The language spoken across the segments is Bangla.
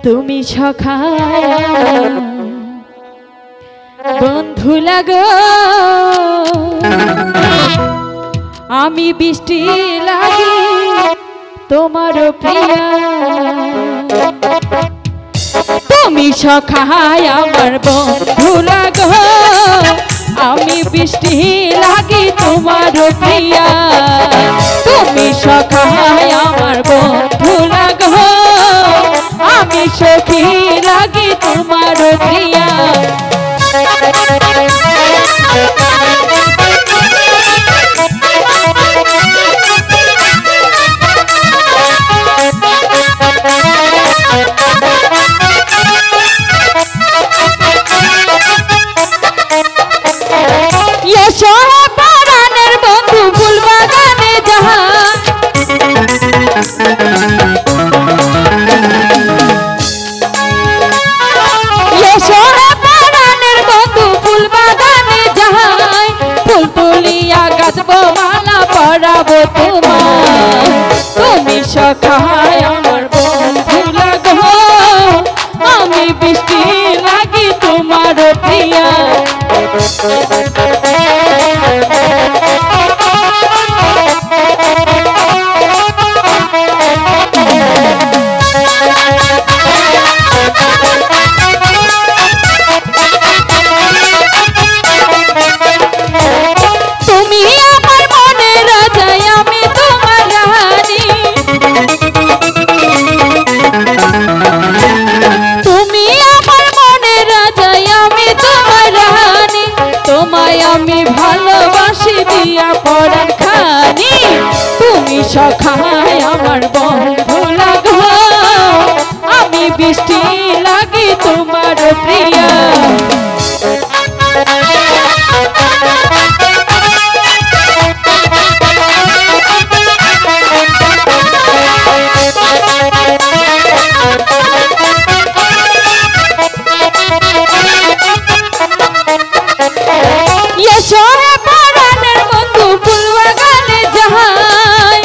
তুমি সখা বন্ধু লাগো আমি বৃষ্টি লাগি তোমার প্রিয়া তুমি সখা আমার বন্ধু লাগো আমি বৃষ্টি লাগি তোমার প্রিয়া তুমি সখা আমার বন্ধু লাগো আমি সখী লাগি তোমার প্রিয়া পরাণের বন্ধু ফুল বাগানে যাহা পরাণের বন্ধু ফুল বাগানে যাহাই ফুল তুলিয়া গাছবো মালা পরাবো তোমার তুমি সখায় আমার বন্ধু লাগো আমি বৃষ্টি লাগি তোমার প্রিয়া তুমি আমার মনে রাজা আমি তোমার রানী তুমি আমার মনে রাজা আমি তোমার রানী তোমায় আমি ভালোবাসি দিয়া পরাণ খানি তুমি সখায় আমার বন্ধু লাগো আমি বৃষ্টি লাগি তোমার প্রিয়া পরাণের বন্ধু ফুল বাগানে যাহাই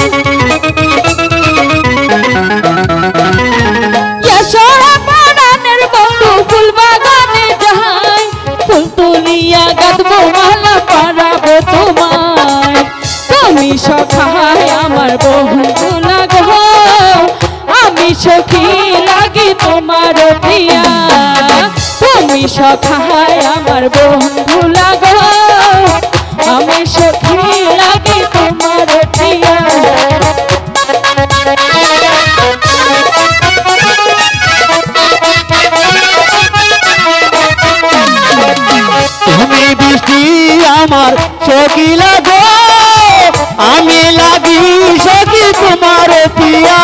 পরাণের বন্ধু ফুল বাগানে যাহাই ফুল তুলিয়া গাঁথবো মালা পরাবো তোমায় তুমি সখায় আমার বন্ধু লাগো আমি সখী লাগি তোমার প্রিয়া তুমি সখায় আমার বন্ধু লাগো আমি সখী লাগি তোমার প্রিয়া তুমি বৃষ্টি আমার সখী লাগো আমি লাগি সখী তোমার প্রিয়া